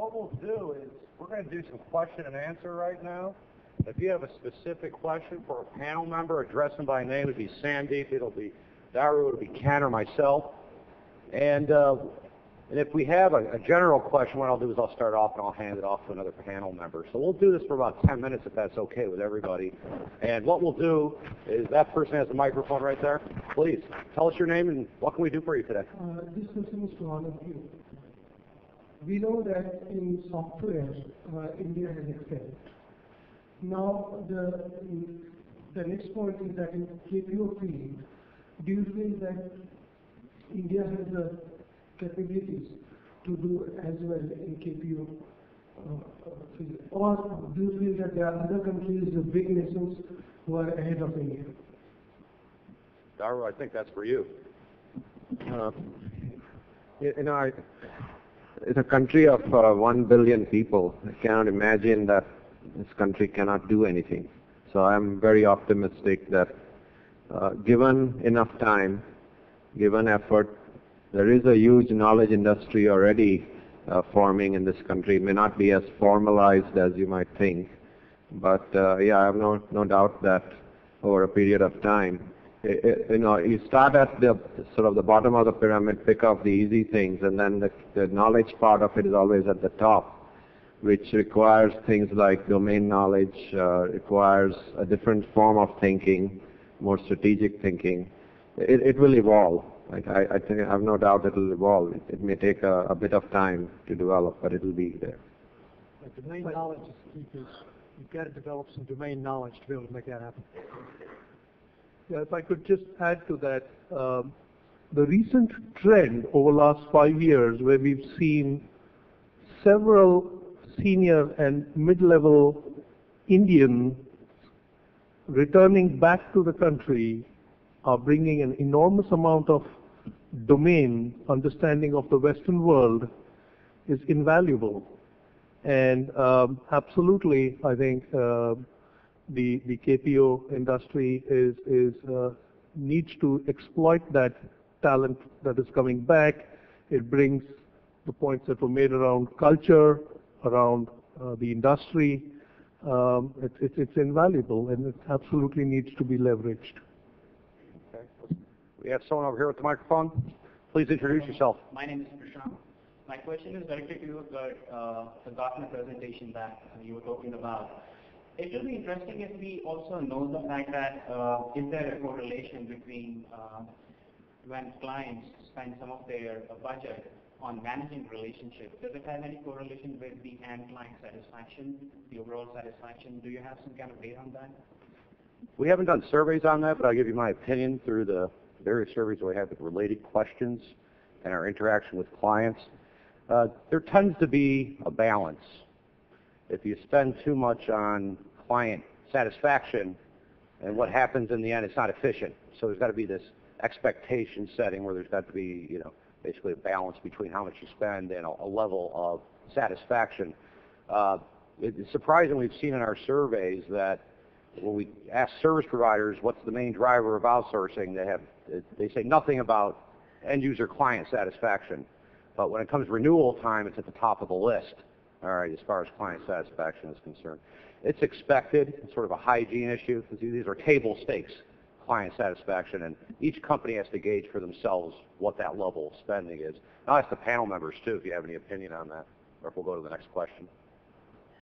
what we'll do is we're going to do some question and answer right now. If you have a specific question for a panel member, address them by name. It'll be Sandeep, it'll be Daru, it'll be Ken or myself. And if we have a general question, what I'll do is I'll start off and I'll hand it off to another panel member. So we'll do this for about 10 minutes if that's okay with everybody. And what we'll do is that person has the microphone right there. Please, tell us your name and what can we do for you today? This question is to all of you. We know that in software, India has excelled. Now, the next point is that in KPO field, do you feel that India has the capabilities to do as well in KPO field? Or do you feel that there are other countries, the big nations, who are ahead of India? Daru, I think that's for you. It's a country of 1 billion people. I cannot imagine that this country cannot do anything. So I'm very optimistic that given enough time, given effort, there is a huge knowledge industry already forming in this country. It may not be as formalized as you might think, but yeah, I have no doubt that over a period of time, you start at the sort of the bottom of the pyramid, pick up the easy things, and then the knowledge part of it is always at the top, which requires things like domain knowledge, requires a different form of thinking, more strategic thinking. It will evolve. I think I have no doubt it will evolve. It may take a bit of time to develop, but it will be there. But domain knowledge is key because you've got to develop some domain knowledge to be able to make that happen. Yeah, if I could just add to that, the recent trend over the last 5 years where we've seen several senior and mid-level Indians returning back to the country are bringing an enormous amount of domain understanding of the Western world is invaluable. And absolutely, I think the KPO industry needs to exploit that talent that is coming back. It brings the points that were made around culture, around the industry. It's invaluable, and it absolutely needs to be leveraged. Okay. We have someone over here with the microphone. Please introduce yourself. My name is Prashant. My question is directed to the Gartner presentation that you were talking about. It will be interesting if we also know the fact that is there a correlation between when clients spend some of their budget on managing relationships? Does it have any correlation with the end client satisfaction, the overall satisfaction? Do you have some kind of data on that? We haven't done surveys on that, but I'll give you my opinion through the various surveys we have with related questions and our interaction with clients. There tends to be a balance. If you spend too much on client satisfaction, and what happens in the end, it's not efficient. So there's got to be this expectation setting where there's got to be, basically a balance between how much you spend and a level of satisfaction. It's surprising we've seen in our surveys that when we ask service providers what's the main driver of outsourcing, they say nothing about end user client satisfaction. But when it comes renewal time, it's at the top of the list, all right, as far as client satisfaction is concerned. It's expected. It's sort of a hygiene issue. These are table stakes, client satisfaction, and each company has to gauge for themselves what that level of spending is. I'll ask the panel members, too, if you have any opinion on that, or if we'll go to the next question.